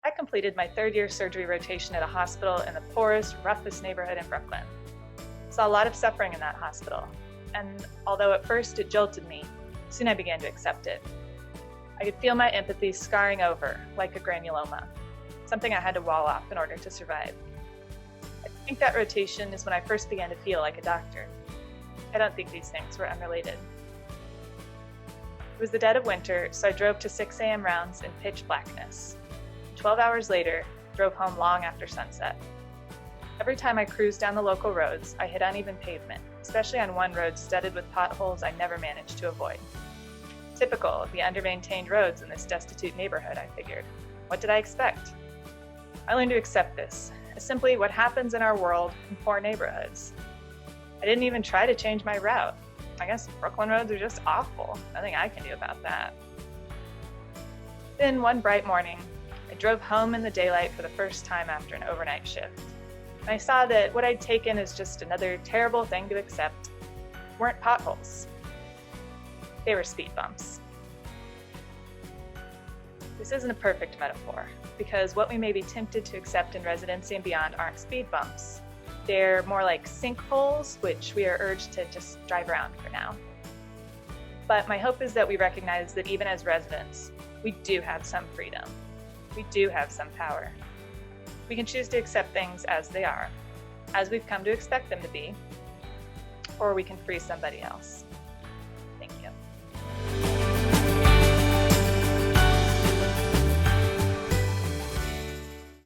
I completed my third-year surgery rotation at a hospital in the poorest, roughest neighborhood in Brooklyn. Saw a lot of suffering in that hospital, and although at first it jolted me, soon I began to accept it. I could feel my empathy scarring over like a granuloma, something I had to wall off in order to survive. I think that rotation is when I first began to feel like a doctor. I don't think these things were unrelated. It was the dead of winter, so I drove to 6 a.m. rounds in pitch blackness. 12 hours later, drove home long after sunset. Every time I cruised down the local roads, I hit uneven pavement, especially on one road studded with potholes I never managed to avoid. Typical of the under-maintained roads in this destitute neighborhood, I figured. What did I expect? I learned to accept this as simply what happens in our world in poor neighborhoods. I didn't even try to change my route. I guess Brooklyn roads are just awful. Nothing I can do about that. Then one bright morning, I drove home in the daylight for the first time after an overnight shift. And I saw that what I'd taken as just another terrible thing to accept weren't potholes. They were speed bumps. This isn't a perfect metaphor, because what we may be tempted to accept in residency and beyond aren't speed bumps. They're more like sinkholes, which we are urged to just drive around for now. But my hope is that we recognize that even as residents, we do have some freedom. We do have some power. We can choose to accept things as they are, as we've come to expect them to be, or we can free somebody else.